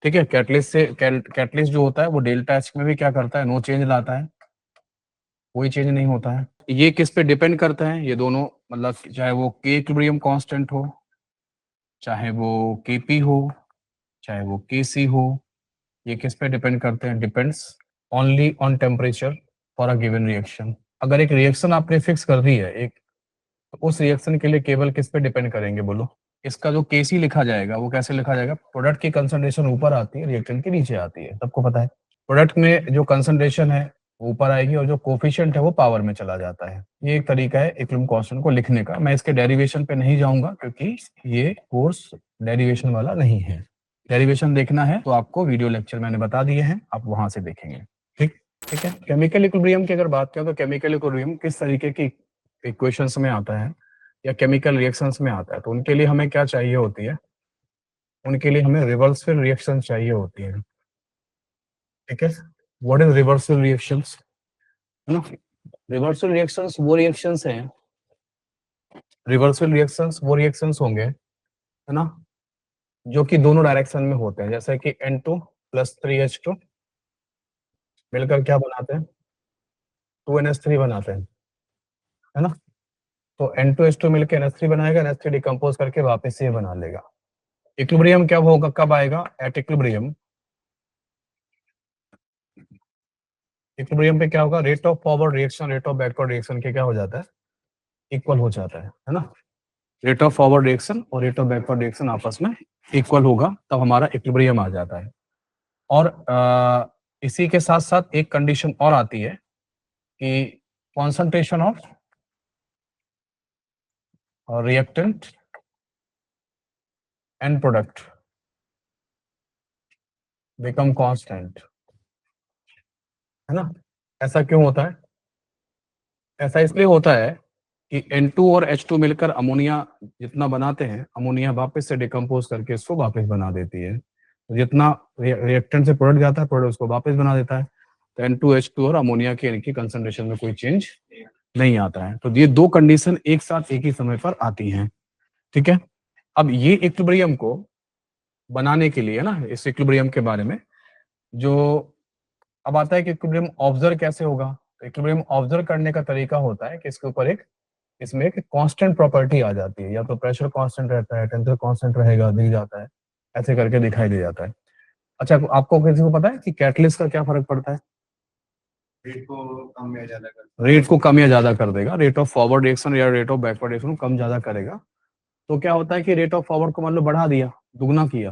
ठीक है। कैटलिस्ट जो होता है वो डेल्टा एच में भी क्या करता है, नो चेंज लाता है, कोई चेंज नहीं होता है। ये किस पे डिपेंड करता है, ये दोनों, मतलब चाहे वो के इक्विलिब्रियम कांस्टेंट हो, चाहे वो केपी हो, चाहे वो केसी हो, ये किस पे डिपेंड करते हैं, depends only on temperature for a given reaction. अगर एक रिएक्शन आपने फिक्स कर दी है एक, तो उस रिएक्शन के लिए केवल किस पे डिपेंड करेंगे बोलो। इसका जो केसी लिखा जाएगा वो कैसे लिखा जाएगा, प्रोडक्ट की कंसंट्रेशन ऊपर आती है, रिएक्टेंट की नीचे आती है, सबको पता है। प्रोडक्ट में जो कंसंट्रेशन है वो ऊपर आएगी और जो कोफिशिएंट है वो पावर में चला जाता है। ये एक तरीका है इक्विलिब्रियम कांस्टेंट को लिखने का। मैं इसके डेरिवेशन पे नहीं जाऊंगा क्योंकि ये कोर्स डेरिवेशन वाला नहीं है। डेरिवेशन देखना है तो आपको वीडियो लेक्चर मैंने बता दिए हैं, आप वहां से देखेंगे। ठीक है। केमिकल इक्विलिब्रियम की अगर बात करें तो केमिकल इक्विलिब्रियम किस तरीके की इक्वेशंस में आता है या केमिकल रिएक्शंस में आता है, तो उनके लिए हमें क्या चाहिए होती है, उनके लिए हमें रिवर्सिबल रिएक्शन चाहिए होती है। ठीक है। व्हाट इज रिवर्सिबल रिएक्शंस, है ना। रिवर्सिबल रिएक्शंस वो रिएक्शंस हैं, रिवर्सिबल रिएक्शंस वो रिएक्शंस होंगे, है ना, जो कि दोनों डायरेक्शन में होते हैं। जैसे कि N2 + 3H2 मिलकर क्या बनाते हैं, 2NH3 बनाते हैं, है ना। तो N2H2 मिलकर NH3 बनाएगा, NH3 डिकम्पोज करके वापस ये बना लेगा। इक्विलिब्रियम क्या होगा, कब आएगा, एट इक्विलिब्रियम। इक्विलिब्रियम पे क्या होगा, rate of forward reaction rate of backward reaction के क्या हो जाता है, इक्वल हो जाता है ना। रेट ऑफ फॉरवर्ड रिएक्शन और रेट ऑफ बैकवर्ड रिएक्शन आपस में इक्वल होगा, तब हमारा इक्विलिब्रियम आ जाता है। और इसी के साथ साथ एक कंडीशन और आती है कि concentration of reactant and product become constant, है ना। ऐसा क्यों होता है, ऐसा इसलिए होता है कि N2 और H2 मिलकर अमोनिया जितना बनाते हैं, अमोनिया वापस से डिकम्पोज करके इसको वापस बना देती है। तो जितना रिएक्टेंट से प्रोडक्ट जाता है, प्रोडक्ट उसको वापस बना देता है। तो N2H2 और अमोनिया के इनकी कंसंट्रेशन में कोई चेंज नहीं आता है। तो ये दो कंडीशन एक साथ एक ही समय पर आती हैं। ठीक है। अब ये इक्विलिब्रियम को बनाने के लिए, है ना, इस इक्विलिब्रियम के बारे में जो अब आता है कि इक्विलिब्रियम ऑब्जर्व कैसे होगा। तो इक्विलिब्रियम ऑब्जर्व करने का तरीका होता है कि इसके ऊपर एक, इसमें एक कांस्टेंट प्रॉपर्टी आ जाती है, या तो प्रेशर कांस्टेंट रहता है, टेंपरेचर कांस्टेंट रहेगा, दिख जाता है, ऐसे करके दिखाई दे जाता है। अच्छा, आपको किसी को पता है कि कैटलिस्ट का क्या फर्क पड़ता है, रेट को कम या ज्यादा कर, रेट को कम या ज्यादा कर देगा, रेट ऑफ फॉरवर्ड रिएक्शन या रेट ऑफ बैकवर्ड रिएक्शन को कम ज्यादा करेगा। तो क्या होता है कि रेट ऑफ फॉरवर्ड को मान लो बढ़ा दिया, दुगना किया,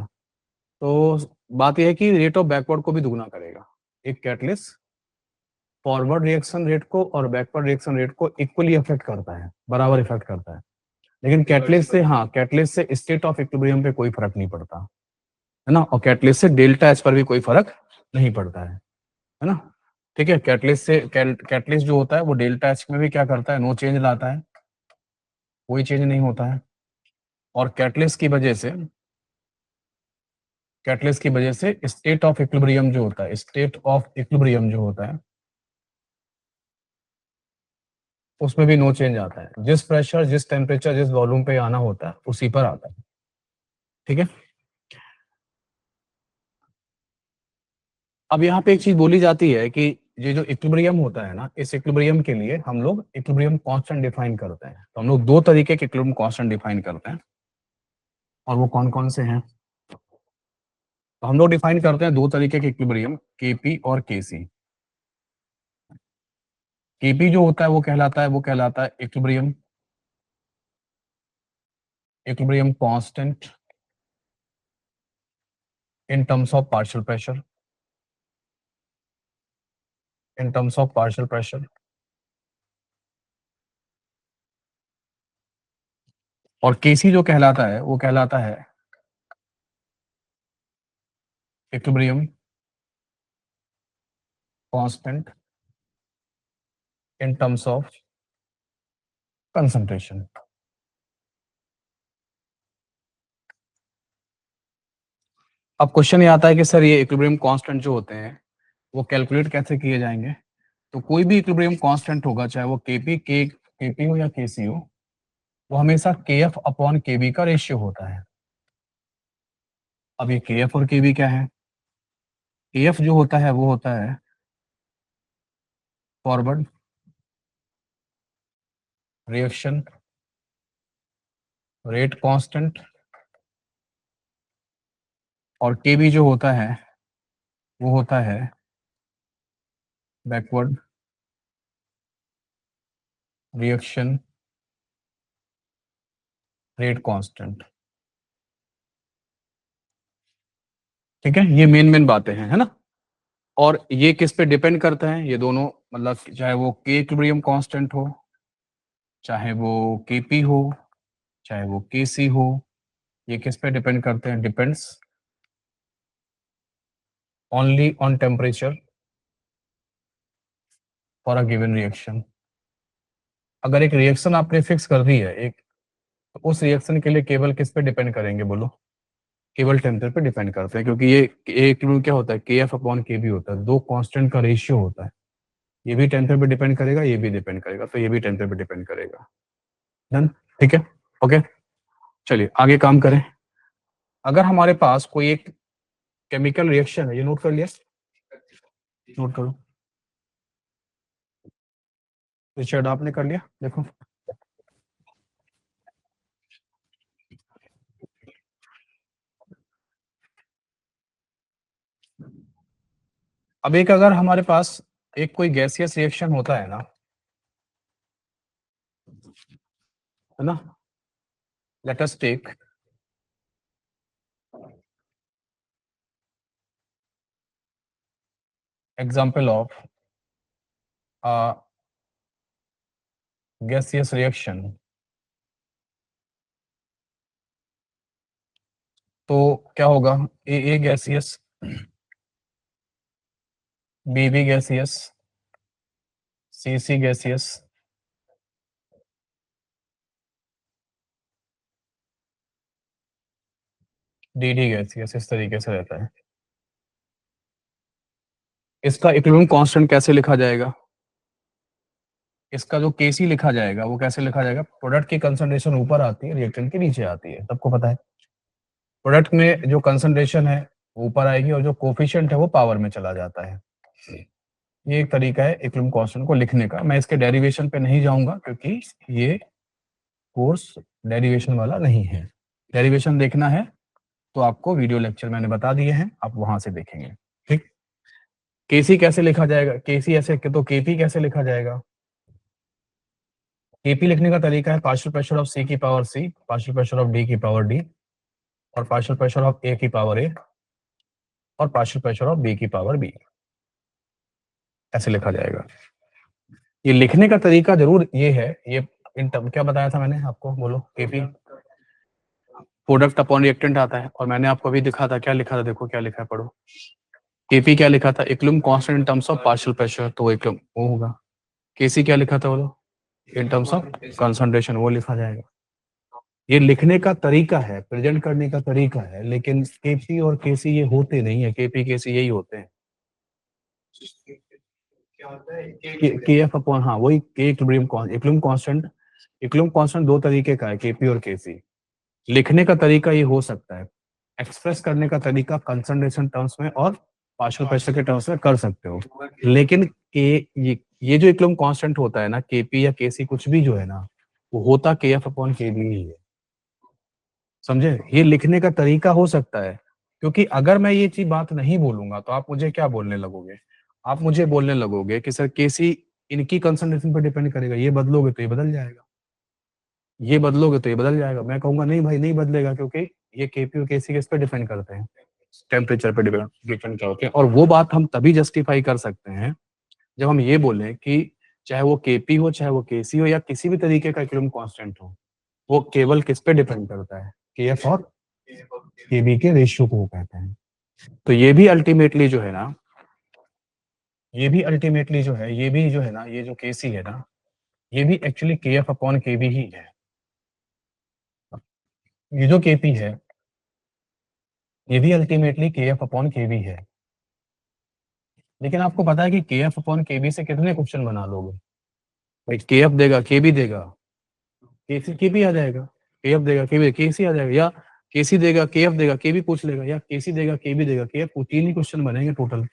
तो बात यह है कि रेट ऑफ बैकवर्ड को भी दुगना करेगा। एक कैटलिस्ट फॉरवर्ड रिएक्शन रेट को और बैकवर्ड रिएक्शन रेट को इक्वली इफेक्ट करता है, बराबर इफेक्ट करता है। लेकिन कैटलिस्ट से, हाँ, कैटलिस्ट से स्टेट ऑफ इक्विलिब्रियम पे कोई फर्क नहीं पड़ता, है ना। और कैटलिस्ट से डेल्टा एच पर भी कोई फर्क नहीं पड़ता है ना। ठीक है। कैटलिस्ट से कैटलिस्ट जो होता है वो डेल्टा एच में भी क्या करता है, नो चेंज लाता है, कोई चेंज नहीं होता है। और कैटलिस्ट की वजह से स्टेट ऑफ इक्विलिब्रियम जो होता है, स्टेट ऑफ इक्विलिब्रियम जो होता है उसमें भी नो चेंज आता है। जिस प्रेशर, जिस टेम्परेचर, जिस वॉल्यूम पे आना होता है उसी पर आता है। ठीक है। अब यहाँ पे एक चीज बोली जाती है कि ये जो इक्विलिब्रियम होता है ना, इस इक्विलिब्रियम के लिए हम लोग इक्विलिब्रियम कांस्टेंट डिफाइन करते हैं। तो हम लोग दो तरीके के इक्विलिब्रियम कांस्टेंट डिफाइन करते हैं, और वो कौन कौन से हैं, तो हम लोग डिफाइन करते हैं दो तरीके के इक्विलिब्रियम, केपी और केसी। केपी जो होता है वो कहलाता है equilibrium, equilibrium constant in terms of partial pressure, in terms of partial pressure. और केसी जो कहलाता है वो कहलाता है equilibrium constant in terms of concentration. अब क्वेश्चन ये आता है कि सर ये इक्विलिब्रियम कांस्टेंट जो होते हैं वो कैलकुलेट कैसे किए जाएंगे। तो कोई भी इक्विलिब्रियम कांस्टेंट होगा, चाहे वो केपी हो या केसी हो, वो हमेशा केएफ अपॉन केबी का रेशियो होता है। अब ये केएफ और केबी क्या है, एफ जो होता है वो होता है फॉरवर्ड रिएक्शन रेट कांस्टेंट, और केबी जो होता है वो होता है बैकवर्ड रिएक्शन रेट कांस्टेंट। ठीक है, ये मेन बातें हैं, है ना। और ये किस पे डिपेंड करता है, ये दोनों, मतलब चाहे वो के इक्विलिब्रियम कांस्टेंट हो, चाहे वो केपी हो, चाहे वो केसी हो, ये किस पे डिपेंड करते हैं, depends only on temperature for a given reaction. अगर एक रिएक्शन आपने फिक्स कर दी है एक, तो उस रिएक्शन के लिए केवल किस पे डिपेंड करेंगे बोलो, केवल टेम्परेचर पे डिपेंड करते हैं, क्योंकि ये एक क्या होता है, के एफ अपॉन के बी होता है, दो कांस्टेंट का रेशियो होता है। ये भी टेम्परेचर पे डिपेंड करेगा, ये भी डिपेंड करेगा, तो ये भी टेम्परेचर पे डिपेंड करेगा। डन, ठीक है, ओके। चलिए आगे काम करें। अगर हमारे पास कोई एक केमिकल रिएक्शन है, ये नोट कर लिया, नोट करो रिचर्ड, आपने कर लिया, देखो। अब एक अगर हमारे पास एक कोई गैसियस रिएक्शन होता है ना, है ना, let us take example of gaseous reaction. तो क्या होगा, A gaseous, B gaseous, C gaseous, D gaseous, इस तरीके से रहता है। इसका इक्विलिब्रियम कांस्टेंट कैसे लिखा जाएगा, इसका जो केसी लिखा जाएगा वो कैसे लिखा जाएगा, प्रोडक्ट की कंसंट्रेशन ऊपर आती है, रिएक्टेंट के नीचे आती है, सबको पता है। प्रोडक्ट में जो कंसंट्रेशन है वो ऊपर आएगी, और जो कोफिशिएंट है वो पावर में चला जाता है। ये एक तरीका है इक्विलिब्रियम कांस्टेंट को लिखने का। मैं इसके डेरिवेशन पे नहीं जाऊंगा, क्योंकि ये कोर्स डेरिवेशन वाला नहीं है। डेरिवेशन देखना है तो आपको वीडियो लेक्चर मैंने बता दिए हैं, आप वहां से देखेंगे। ठीक, केसी कैसे लिखा जाएगा, केसी ऐसे, तो केपी कैसे लिखा जाएगा, केपी लिखने का तरीका है पार्शियल प्रेशर ऑफ सी की power C, partial pressure of D की पावर डी, और पार्शियल प्रेशर ऑफ ए की पावर ए, और पार्शियल प्रेशर ऑफ बी की पावर बी। ऐसे लिखा जाएगा। ये लिखने का तरीका जरूर ये है, ये इन क्या बताया था मैंने आपको, बोलो। केपी प्रोडक्ट अपॉन रिएक्टेंट आता है, और मैंने आपको अभी दिखा था, क्या लिखा था, देखो क्या लिखा है, पढ़ो। केपी क्या लिखा था, equilibrium constant in terms of partial pressure, तो इक्विलिब्रियम वो होगा। केसी क्या लिखा था बोलो, इन टर्म्स ऑफ कंसंट्रेशन, वो लिखा जाएगा। ये लिखने का तरीका है, प्रेजेंट करने का तरीका है, लेकिन केपी और केसी ये होते नहीं है, केपी केसी यही होते हैं। के एफ अपॉन, हाँ वही, के इक्विलिब्रियम कांस्टेंट, इक्विलिब्रियम कांस्टेंट दो तरीके का है, केपी और केसी। लिखने का तरीका ये हो सकता है, एक्सप्रेस करने का तरीका कंसंट्रेशन टर्म्स में और पार्शियल प्रेशर के टर्म्स में कर सकते हो, लेकिन के ये जो इक्विलिब्रियम कांस्टेंट होता है ना, केपी या केसी कुछ भी जो है ना, वो होता के एफ अपॉन के बी ही है। समझे, ये लिखने का तरीका हो सकता है, क्योंकि अगर मैं ये चीज बात नहीं बोलूंगा तो आप मुझे क्या बोलने लगोगे, आप मुझे बोलने लगोगे कि सर केसी इनकी कंसंट्रेशन पर डिपेंड करेगा, ये बदलोगे तो ये बदल जाएगा, ये बदलोगे तो ये बदल जाएगा। मैं कहूंगा नहीं भाई, नहीं बदलेगा, क्योंकि ये केपी और केसी किस पे डिपेंड करते हैं, टेम्परेचर पे डिपेंड करते हैं। और वो बात हम तभी जस्टिफाई कर सकते हैं जब हम ये बोलें कि चाहे वो केपी हो, चाहे वो केसी हो, या किसी भी तरीके का इक्विलिब्रियम कांस्टेंट हो, वो केवल किस पे डिपेंड करता है, केएफ और केबी के रेशियो को वो कहते हैं। तो ये भी अल्टीमेटली जो है ना, ये भी अल्टीमेटली जो है, ये भी जो है ना, ये जो केसी है ना, ये भी एक्चुअली केएफ अपॉन केबी ही है। ये जो केपी है ये भी अल्टीमेटली के एफ अपॉन के बी है। लेकिन आपको पता है कि के एफ अपॉन के बी से कितने क्वेश्चन बना लोगे, भाई के एफ देगा के बी देगा, के बी आ जाएगा, के एफ देगा के बी के सी आ जाएगा, या केसी देगा, केएफ देगा, के भी पूछ लेगा, या केसी देगा, के भी देगा, केएफ, 3 ही क्वेश्चन बनेंगे टोटल।